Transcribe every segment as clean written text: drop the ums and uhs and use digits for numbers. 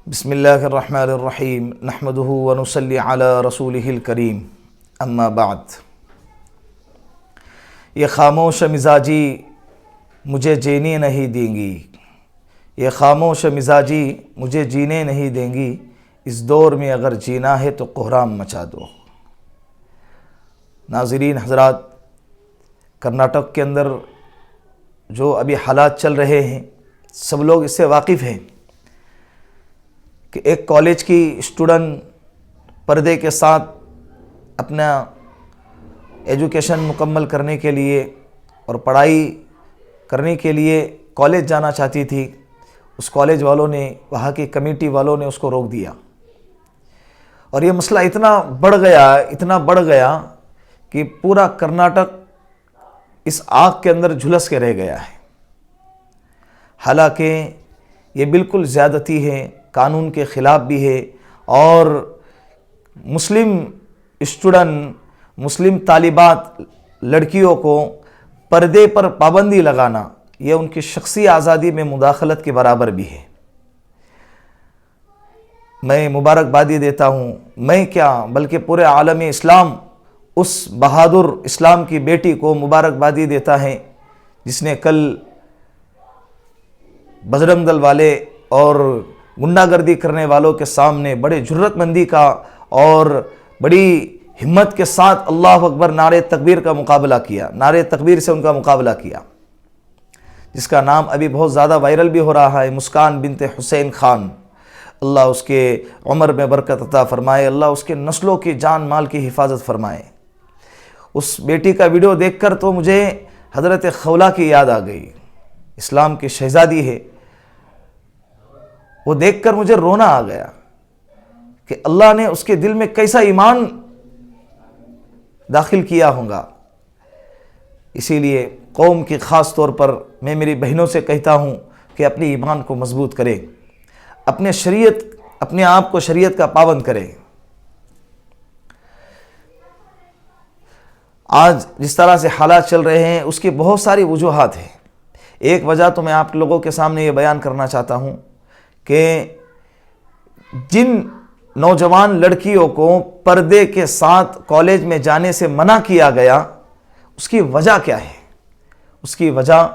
بسم اللہ الرحمن الرحیم نحمدہ ونصلی علی رسولہ الکریم اما بعد۔ یہ خاموش مزاجی مجھے جینے نہیں دیں گی، یہ خاموش مزاجی مجھے جینے نہیں دیں گی، اس دور میں اگر جینا ہے تو کوہرام مچا دو۔ ناظرین حضرات، کرناٹک کے اندر جو ابھی حالات چل رہے ہیں سب لوگ اس سے واقف ہیں کہ ایک کالج کی اسٹوڈنٹ پردے کے ساتھ اپنا ایجوکیشن مکمل کرنے کے لیے اور پڑھائی کرنے کے لیے کالج جانا چاہتی تھی۔ اس کالج والوں نے، وہاں کی کمیٹی والوں نے اس کو روک دیا، اور یہ مسئلہ اتنا بڑھ گیا کہ پورا کرناٹک اس آگ کے اندر جھلس کے رہ گیا ہے۔ حالانکہ یہ بالکل زیادتی ہے، قانون کے خلاف بھی ہے، اور مسلم اسٹوڈنٹ، مسلم طالبات، لڑکیوں کو پردے پر پابندی لگانا یہ ان کی شخصی آزادی میں مداخلت کے برابر بھی ہے۔ میں مبارکبادی دیتا ہوں، میں کیا بلکہ پورے عالم اسلام اس بہادر اسلام کی بیٹی کو مبارکبادی دیتا ہے جس نے کل بجرنگ دل والے اور غنڈہ گردی کرنے والوں کے سامنے بڑے جرات مندی کا اور بڑی ہمت کے ساتھ اللہ اکبر نعرہ تکبیر کا مقابلہ کیا، نعرہ تکبیر سے ان کا مقابلہ کیا، جس کا نام ابھی بہت زیادہ وائرل بھی ہو رہا ہے، مسکان بنت حسین خان۔ اللہ اس کے عمر میں برکت عطا فرمائے، اللہ اس کے نسلوں کی جان مال کی حفاظت فرمائے۔ اس بیٹی کا ویڈیو دیکھ کر تو مجھے حضرت خولہ کی یاد آ گئی، اسلام کی شہزادی ہے۔ وہ دیکھ کر مجھے رونا آ گیا کہ اللہ نے اس کے دل میں کیسا ایمان داخل کیا ہوگا۔ اسی لیے قوم کی خاص طور پر میں میری بہنوں سے کہتا ہوں کہ اپنی ایمان کو مضبوط کریں، اپنے آپ کو شریعت کا پابند کریں۔ آج جس طرح سے حالات چل رہے ہیں اس کی بہت ساری وجوہات ہیں۔ ایک وجہ تو میں آپ لوگوں کے سامنے یہ بیان کرنا چاہتا ہوں کہ جن نوجوان لڑکیوں کو پردے کے ساتھ کالج میں جانے سے منع کیا گیا، اس کی وجہ کیا ہے؟ اس کی وجہ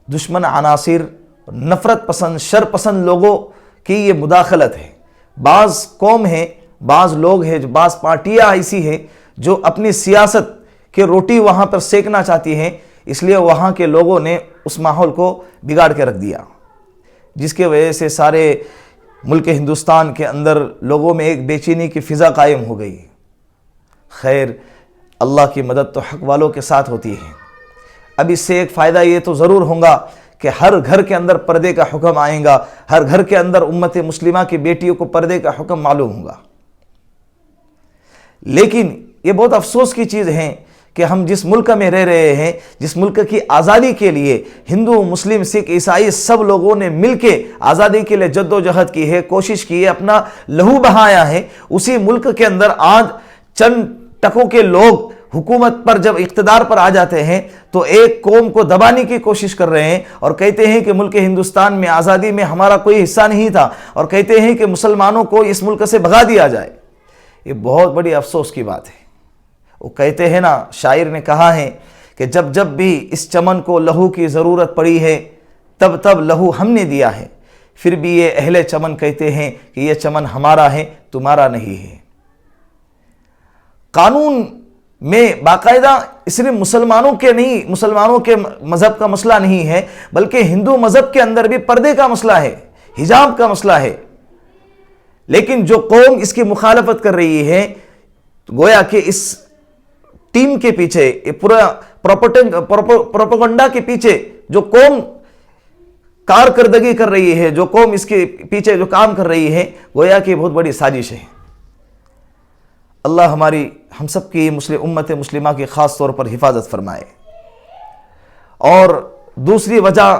دشمن عناصر، نفرت پسند، شر پسند لوگوں کی یہ مداخلت ہے۔ بعض قوم ہیں، بعض لوگ ہیں، بعض پارٹیاں ایسی ہیں جو اپنی سیاست کی روٹی وہاں پر سیکنا چاہتی ہیں، اس لیے وہاں کے لوگوں نے اس ماحول کو بگاڑ کے رکھ دیا، جس کی وجہ سے سارے ملک ہندوستان کے اندر لوگوں میں ایک بے چینی کی فضا قائم ہو گئی۔ خیر، اللہ کی مدد تو حق والوں کے ساتھ ہوتی ہے۔ اب اس سے ایک فائدہ یہ تو ضرور ہوگا کہ ہر گھر کے اندر پردے کا حکم آئے گا، ہر گھر کے اندر امت مسلمہ کی بیٹیوں کو پردے کا حکم معلوم ہوگا۔ لیکن یہ بہت افسوس کی چیز ہے کہ ہم جس ملک میں رہ رہے ہیں، جس ملک کی آزادی کے لیے ہندو، مسلم، سکھ، عیسائی سب لوگوں نے مل کے آزادی کے لیے جد و جہد کی ہے، کوشش کی ہے، اپنا لہو بہایا ہے، اسی ملک کے اندر آج چند ٹکوں کے لوگ حکومت پر جب اقتدار پر آ جاتے ہیں تو ایک قوم کو دبانے کی کوشش کر رہے ہیں اور کہتے ہیں کہ ملک ہندوستان میں آزادی میں ہمارا کوئی حصہ نہیں تھا، اور کہتے ہیں کہ مسلمانوں کو اس ملک سے بھگا دیا جائے۔ یہ بہت بڑی افسوس کی بات ہے۔ وہ کہتے ہیں نا، شاعر نے کہا ہے کہ جب جب بھی اس چمن کو لہو کی ضرورت پڑی ہے تب تب لہو ہم نے دیا ہے، پھر بھی یہ اہل چمن کہتے ہیں کہ یہ چمن ہمارا ہے، تمہارا نہیں ہے۔ قانون میں باقاعدہ صرف مسلمانوں کے مذہب کا مسئلہ نہیں ہے، بلکہ ہندو مذہب کے اندر بھی پردے کا مسئلہ ہے، حجاب کا مسئلہ ہے۔ لیکن جو قوم اس کی مخالفت کر رہی ہے، گویا کہ اس ٹیم کے پیچھے، پورا پروپیگنڈا کے پیچھے جو قوم کارکردگی کر رہی ہے، جو قوم اس کے پیچھے جو کام کر رہی ہے، گویا کہ بہت بڑی سازش ہے۔ اللہ ہم سب کی امت مسلمہ کی خاص طور پر حفاظت فرمائے۔ اور دوسری وجہ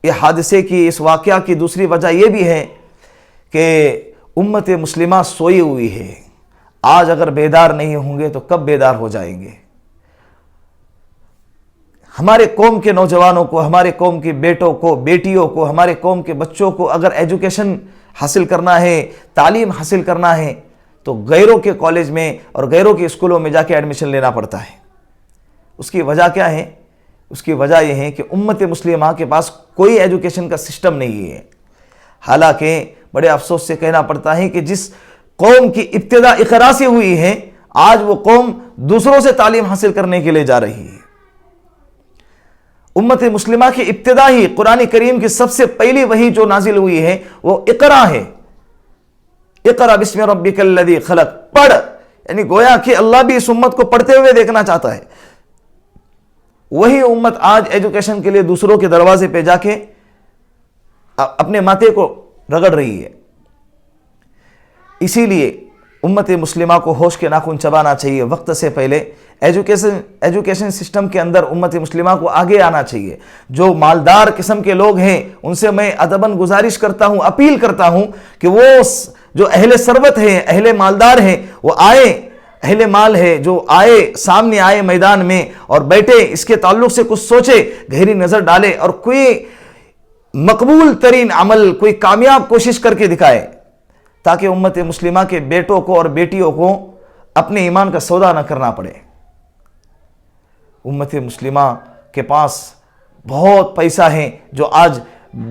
یہ حادثے کی، اس واقعہ کی دوسری وجہ یہ بھی ہے کہ امت مسلمہ سوئی ہوئی ہے۔ آج اگر بیدار نہیں ہوں گے تو کب بیدار ہو جائیں گے؟ ہمارے قوم کے نوجوانوں کو، ہمارے قوم کے بیٹوں کو، بیٹیوں کو، ہمارے قوم کے بچوں کو اگر ایجوکیشن حاصل کرنا ہے، تعلیم حاصل کرنا ہے تو غیروں کے کالج میں اور غیروں کے اسکولوں میں جا کے ایڈمیشن لینا پڑتا ہے۔ اس کی وجہ کیا ہے؟ اس کی وجہ یہ ہے کہ امت مسلمہ کے پاس کوئی ایجوکیشن کا سسٹم نہیں ہے۔ حالانکہ بڑے افسوس سے کہنا پڑتا ہے کہ جس قوم کی ابتدا اقرا سے ہوئی ہے، آج وہ قوم دوسروں سے تعلیم حاصل کرنے کے لیے جا رہی ہے۔ امت مسلمہ کی ابتدا ہی قرآن کریم کی سب سے پہلی وحی جو نازل ہوئی ہے وہ اقرا ہے۔ اقرا بسم ربک الذی خلق، پڑھ، یعنی گویا کہ اللہ بھی اس امت کو پڑھتے ہوئے دیکھنا چاہتا ہے۔ وہی امت آج ایجوکیشن کے لیے دوسروں کے دروازے پہ جا کے اپنے ماتھے کو رگڑ رہی ہے۔ اسی لیے امت مسلمہ کو ہوش کے ناخن چبانا چاہیے، وقت سے پہلے ایجوکیشن سسٹم کے اندر امت مسلمہ کو آگے آنا چاہیے۔ جو مالدار قسم کے لوگ ہیں ان سے میں ادباً گزارش کرتا ہوں، اپیل کرتا ہوں کہ وہ جو اہل ثروت ہیں، اہل مالدار ہیں، وہ آئے، اہل مال ہے جو آئے، سامنے آئے میدان میں اور بیٹھے، اس کے تعلق سے کچھ سوچے، گہری نظر ڈالے اور کوئی مقبول ترین عمل، کوئی کامیاب کوشش کر کے دکھائے، تاکہ امت مسلمہ کے بیٹوں کو اور بیٹیوں کو اپنے ایمان کا سودا نہ کرنا پڑے۔ امت مسلمہ کے پاس بہت پیسہ ہے جو آج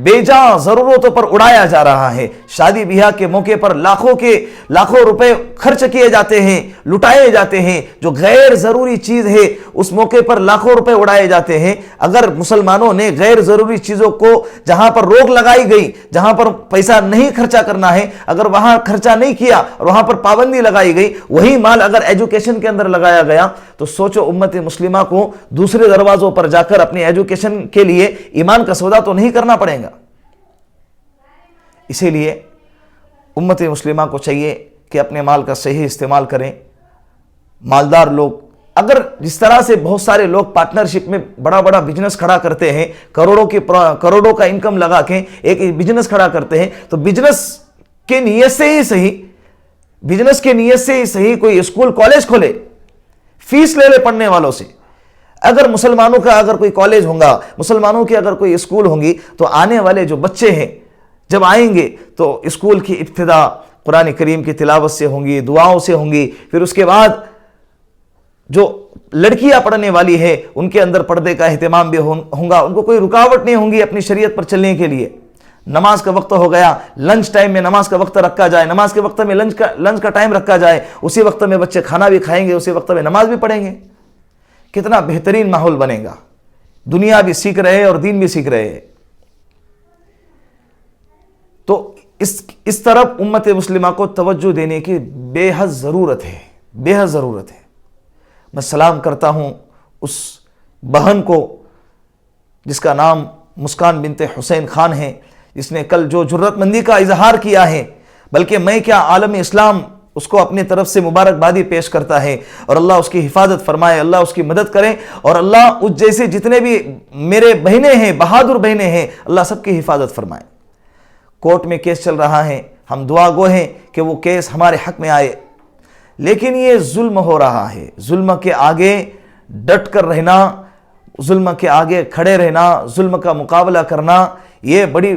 بے جا ضرورتوں پر اڑایا جا رہا ہے۔ شادی بیاہ کے موقع پر لاکھوں روپے خرچ کیے جاتے ہیں، لٹائے جاتے ہیں۔ جو غیر ضروری چیز ہے اس موقع پر لاکھوں روپے اڑائے جاتے ہیں۔ اگر مسلمانوں نے غیر ضروری چیزوں کو جہاں پر روک لگائی گئی، جہاں پر پیسہ نہیں خرچہ کرنا ہے، اگر وہاں خرچہ نہیں کیا اور وہاں پر پابندی لگائی گئی، وہی مال اگر ایجوکیشن کے اندر لگایا گیا تو سوچو امت مسلمہ کو دوسرے دروازوں پر جا کر اپنی ایجوکیشن کے لیے ایمان کا سودا تو نہیں کرنا پڑے گا۔ اسی لیے امت مسلمہ کو چاہیے کہ اپنے مال کا صحیح استعمال کریں۔ مالدار لوگ، اگر جس طرح سے بہت سارے لوگ پارٹنرشپ میں بڑا بڑا بزنس کھڑا کرتے ہیں، کروڑوں کا انکم لگا کے ایک بزنس کھڑا کرتے ہیں، تو بزنس کے نیت سے ہی صحیح کوئی اسکول کالج کھولے، فیس لے لے پڑھنے والوں سے۔ اگر مسلمانوں کا اگر کوئی کالج ہوگا، مسلمانوں کی اگر کوئی اسکول ہوں گی، تو آنے والے جو بچے ہیں جب آئیں گے تو اسکول کی ابتدا قرآن کریم کی تلاوت سے ہوں گی، دعاؤں سے ہوں گی۔ پھر اس کے بعد جو لڑکیاں پڑھنے والی ہے ان کے اندر پردے کا اہتمام بھی ہوگا، ان کو کوئی رکاوٹ نہیں ہوں گی اپنی شریعت پر چلنے کے لیے۔ نماز کا وقت ہو گیا، لنچ ٹائم میں نماز کا وقت رکھا جائے، نماز کے وقت میں لنچ کا ٹائم رکھا جائے، اسی وقت میں بچے کھانا بھی کھائیں گے، اسی وقت میں نماز بھی پڑھیں گے۔ کتنا بہترین ماحول بنے گا، دنیا بھی سیکھ رہے اور دین بھی سیکھ رہے۔ تو اس طرف امت مسلمہ کو توجہ دینے کی بے حد ضرورت ہے، بے حد ضرورت ہے۔ میں سلام کرتا ہوں اس بہن کو جس کا نام مسکان بنت حسین خان ہے، جس نے کل جو جرت مندی کا اظہار کیا ہے، بلکہ میں کیا عالم اسلام اس کو اپنی طرف سے مبارکبادی پیش کرتا ہے، اور اللہ اس کی حفاظت فرمائے، اللہ اس کی مدد کرے، اور اللہ اس جیسے جتنے بھی میرے بہنیں ہیں، بہادر بہنیں ہیں، اللہ سب کی حفاظت فرمائے۔ کورٹ میں کیس چل رہا ہے، ہم دعا گو ہیں کہ وہ کیس ہمارے حق میں آئے، لیکن یہ ظلم ہو رہا ہے۔ ظلم کے آگے ڈٹ کر رہنا، ظلم کے آگے کھڑے رہنا، ظلم کا مقابلہ کرنا، یہ بڑی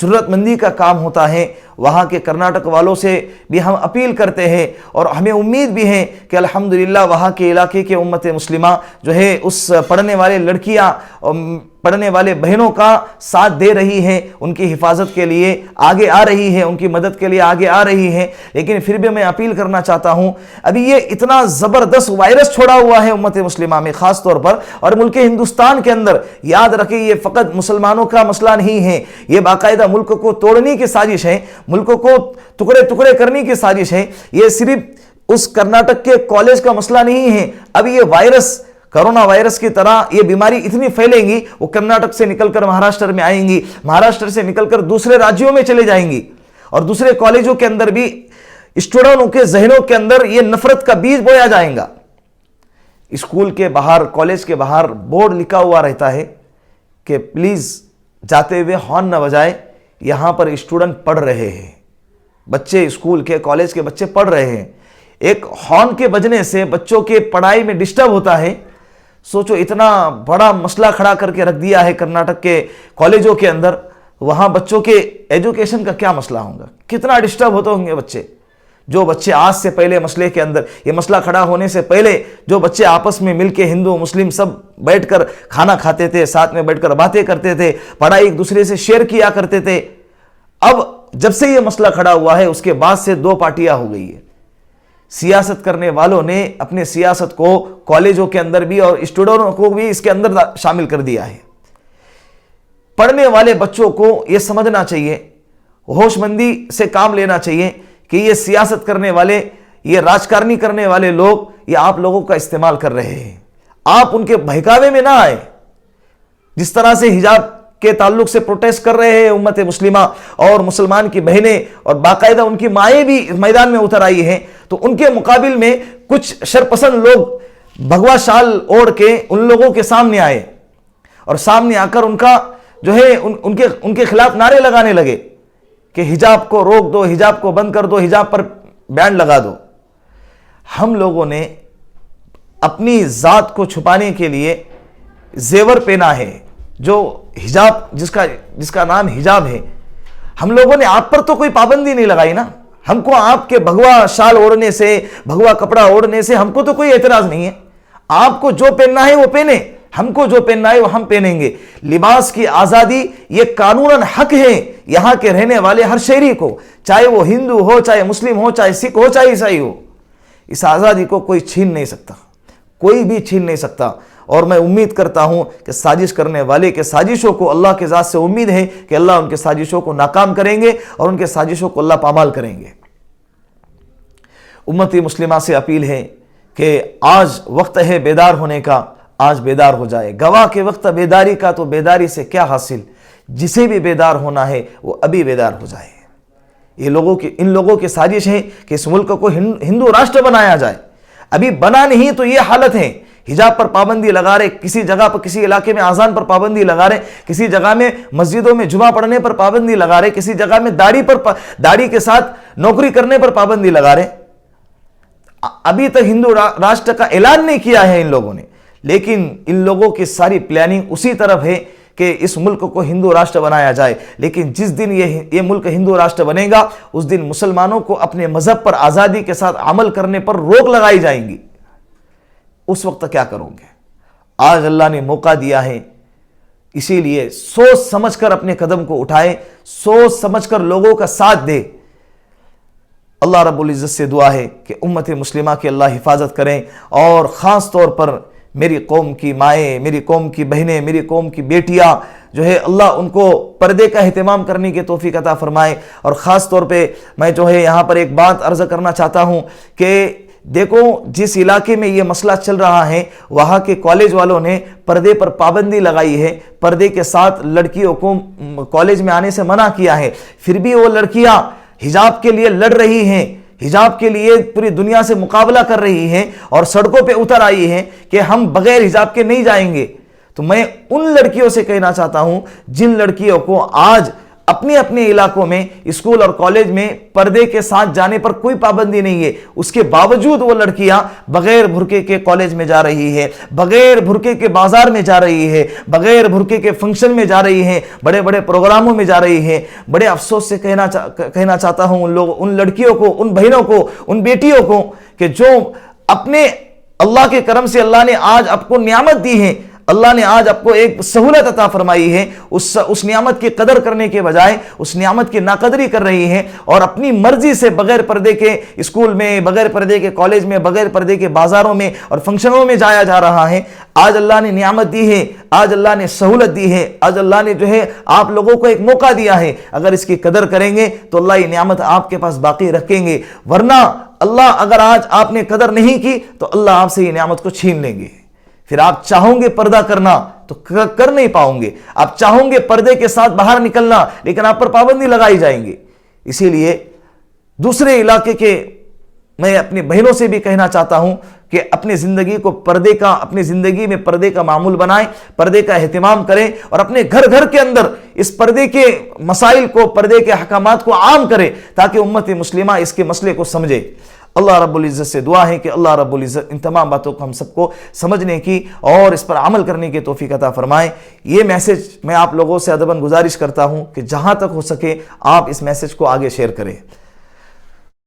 جرت مندی کا کام ہوتا ہے۔ وہاں کے کرناٹک والوں سے بھی ہم اپیل کرتے ہیں، اور ہمیں امید بھی ہے کہ الحمدللہ وہاں کے علاقے کے امت مسلمہ جو ہے اس پڑھنے والے لڑکیاں، پڑھنے والے بہنوں کا ساتھ دے رہی ہے، ان کی حفاظت کے لیے آگے آ رہی ہے، ان کی مدد کے لیے آگے آ رہی ہے۔ لیکن پھر بھی میں اپیل کرنا چاہتا ہوں، ابھی یہ اتنا زبردست وائرس چھوڑا ہوا ہے امت مسلمہ میں خاص طور پر، اور ملک ہندوستان کے اندر، یاد رکھیں یہ فقط مسلمانوں کا مسئلہ نہیں ہے، یہ باقاعدہ ملک کو توڑنے کی سازش ہے، ملک کو ٹکڑے ٹکڑے کرنے کی سازش ہے۔ یہ صرف اس کرناٹک کے کالج کا مسئلہ نہیں ہے، اب یہ وائرس کرونا وائرس کی طرح یہ بیماری اتنی پھیلیں گی، وہ کرناٹک سے نکل کر مہاراشٹر میں آئیں گی، مہاراشٹر سے نکل کر دوسرے راجیوں میں چلے جائیں گی، اور دوسرے کالجوں کے اندر بھی اسٹوڈنٹوں کے ذہنوں کے اندر یہ نفرت کا بیج بویا جائے گا۔ اسکول کے باہر، کالج کے باہر بورڈ لکھا ہوا رہتا ہے کہ پلیز جاتے ہوئے ہارن نہ بجائے، یہاں پر اسٹوڈنٹ پڑھ رہے ہیں، بچے اسکول کے کالج کے بچے پڑھ رہے ہیں۔ ایک ہارن کے بجنے سے بچوں کے پڑھائی میں ڈسٹرب ہوتا ہے۔ سوچو اتنا بڑا مسئلہ کھڑا کر کے رکھ دیا ہے کرناٹک کے کالجوں کے اندر، وہاں بچوں کے ایجوکیشن کا کیا مسئلہ ہوگا, کتنا ڈسٹرب ہوتے ہوں گے بچے. جو بچے آج سے پہلے مسئلے کے اندر, یہ مسئلہ کھڑا ہونے سے پہلے جو بچے آپس میں مل کے ہندو مسلم سب بیٹھ کر کھانا کھاتے تھے, ساتھ میں بیٹھ کر باتیں کرتے تھے, پڑھائی ایک دوسرے سے شیئر کیا کرتے تھے, اب جب سے یہ مسئلہ کھڑا ہوا ہے اس کے بعد سے دو پارٹیاں ہو گئی ہے. سیاست کرنے والوں نے اپنے سیاست کو کالجوں کے اندر بھی اور اسٹوڈنٹوں کو بھی اس کے اندر شامل کر دیا ہے. پڑھنے والے بچوں کو یہ سمجھنا چاہیے, ہوش مندی سے کام لینا چاہیے کہ یہ سیاست کرنے والے, یہ راجکارنی کرنے والے لوگ یہ آپ لوگوں کا استعمال کر رہے ہیں. آپ ان کے بہکاوے میں نہ آئے. جس طرح سے حجاب کے تعلق سے پروٹیسٹ کر رہے ہیں امت مسلمہ اور مسلمان کی بہنیں اور باقاعدہ ان کی مائیں بھی میدان میں اتر آئی ہیں, تو ان کے مقابل میں کچھ شرپسند لوگ بھگوا شال اوڑھ کے ان لوگوں کے سامنے آئے اور سامنے آ کر ان کا جو ہے ان کے خلاف نعرے لگانے لگے کہ حجاب کو روک دو, حجاب کو بند کر دو, حجاب پر بین لگا دو. ہم لوگوں نے اپنی ذات کو چھپانے کے لیے زیور پہنا ہے, جو حجاب جس کا نام حجاب ہے. ہم لوگوں نے آپ پر تو کوئی پابندی نہیں لگائی نا. ہم کو آپ کے بھگوا شال اوڑھنے سے, بھگوا کپڑا اوڑھنے سے ہم کو تو کوئی اعتراض نہیں ہے. آپ کو جو پہننا ہے وہ پہنے, ہم کو جو پہننا ہے وہ ہم پہنیں گے. لباس کی آزادی یہ قانوناً حق ہے یہاں کے رہنے والے ہر شہری کو, چاہے وہ ہندو ہو, چاہے مسلم ہو, چاہے سکھ ہو, چاہے عیسائی ہو. اس آزادی کو کوئی چھین نہیں سکتا, کوئی بھی چھین نہیں سکتا. اور میں امید کرتا ہوں کہ سازش کرنے والے کے سازشوں کو, اللہ کے ذات سے امید ہے کہ اللہ ان کے سازشوں کو ناکام کریں گے اور ان کے سازشوں کو اللہ پامال کریں گے. امت مسلمہ سے اپیل ہے کہ آج وقت ہے بیدار ہونے کا, آج بیدار ہو جائے. گواہ کے وقت بیداری کا تو بیداری سے کیا حاصل, جسے بھی بیدار ہونا ہے وہ ابھی بیدار ہو جائے. ان لوگوں کی سازش ہے کہ اس ملک کو ہندو راشٹر بنایا جائے. ابھی بنا نہیں تو یہ حالت ہے. حجاب پر پابندی لگا رہے, کسی جگہ پر کسی علاقے میں اذان پر پابندی لگا رہے, کسی جگہ میں مسجدوں میں جمعہ پڑھنے پر پابندی لگا رہے, کسی جگہ میں داڑھی کے ساتھ نوکری کرنے پر پابندی لگا رہے. ابھی تک ہندو راشٹر کا اعلان نہیں کیا ہے ان لوگوں نے, لیکن ان لوگوں کی ساری پلاننگ اسی طرف ہے کہ اس ملک کو ہندو راشٹر بنایا جائے. لیکن جس دن یہ ملک ہندو راشٹر بنے گا اس دن مسلمانوں کو اپنے مذہب پر آزادی کے ساتھ عمل کرنے پر روک لگائی جائیں گی. اس وقت کیا کرو گے؟ آج اللہ نے موقع دیا ہے, اسی لیے سوچ سمجھ کر اپنے قدم کو اٹھائے, سوچ سمجھ کر لوگوں کا ساتھ دے. اللہ رب العزت سے دعا ہے کہ امت مسلمہ کی اللہ حفاظت کریں, اور خاص طور پر میری قوم کی مائیں, میری قوم کی بہنیں, میری قوم کی بیٹیاں جو ہے اللہ ان کو پردے کا اہتمام کرنے کی توفیق عطا فرمائے. اور خاص طور پہ میں جو ہے یہاں پر ایک بات عرض کرنا چاہتا ہوں کہ دیکھو, جس علاقے میں یہ مسئلہ چل رہا ہے وہاں کے کالج والوں نے پردے پر پابندی لگائی ہے, پردے کے ساتھ لڑکیوں کو کالج میں آنے سے منع کیا ہے. پھر بھی وہ لڑکیاں حجاب کے لیے لڑ رہی ہیں, حجاب کے لیے پوری دنیا سے مقابلہ کر رہی ہیں اور سڑکوں پہ اتر آئی ہیں کہ ہم بغیر حجاب کے نہیں جائیں گے. تو میں ان لڑکیوں سے کہنا چاہتا ہوں جن لڑکیوں کو آج اپنے اپنے علاقوں میں اسکول اور کالج میں پردے کے ساتھ جانے پر کوئی پابندی نہیں ہے, اس کے باوجود وہ لڑکیاں بغیر برقعے کے کالج میں جا رہی ہے, بغیر برقعے کے بازار میں جا رہی ہے, بغیر برقعے کے فنکشن میں جا رہی ہیں, بڑے بڑے پروگراموں میں جا رہی ہیں. بڑے افسوس سے کہنا چاہتا ہوں ان لڑکیوں کو, ان بہنوں کو, ان بیٹیوں کو کہ جو اپنے اللہ کے کرم سے اللہ نے آج آپ کو نعمت دی ہے, اللہ نے آج آپ کو ایک سہولت عطا فرمائی ہے, اس نعمت کی قدر کرنے کے بجائے اس نعمت کی ناقدری کر رہی ہیں اور اپنی مرضی سے بغیر پردے کے اسکول میں, بغیر پردے کے کالج میں, بغیر پردے کے بازاروں میں اور فنکشنوں میں جایا جا رہا ہے. آج اللہ نے نعمت دی ہے, آج اللہ نے سہولت دی ہے, آج اللہ نے جو ہے آپ لوگوں کو ایک موقع دیا ہے. اگر اس کی قدر کریں گے تو اللہ یہ نعمت آپ کے پاس باقی رکھیں گے, ورنہ اللہ اگر آج آپ نے قدر نہیں کی تو اللہ آپ سے یہ نعمت کو چھین لیں گے. پھر آپ چاہوں گے پردہ کرنا تو کر نہیں پاؤں گے, آپ چاہوں گے پردے کے ساتھ باہر نکلنا لیکن آپ پر پابندی لگائی جائیں گے. اسی لیے دوسرے علاقے کے میں اپنی بہنوں سے بھی کہنا چاہتا ہوں کہ اپنی زندگی کو اپنی زندگی میں پردے کا معمول بنائیں, پردے کا اہتمام کریں اور اپنے گھر گھر کے اندر اس پردے کے مسائل کو, پردے کے احکامات کو عام کریں تاکہ امت مسلمہ اس کے مسئلے کو سمجھے. اللہ رب العزت سے دعا ہے کہ اللہ رب العزت ان تمام باتوں کو ہم سب کو سمجھنے کی اور اس پر عمل کرنے کی توفیق عطا فرمائے۔ یہ میسج میں آپ لوگوں سے ادباً گزارش کرتا ہوں کہ جہاں تک ہو سکے آپ اس میسج کو آگے شیئر کریں۔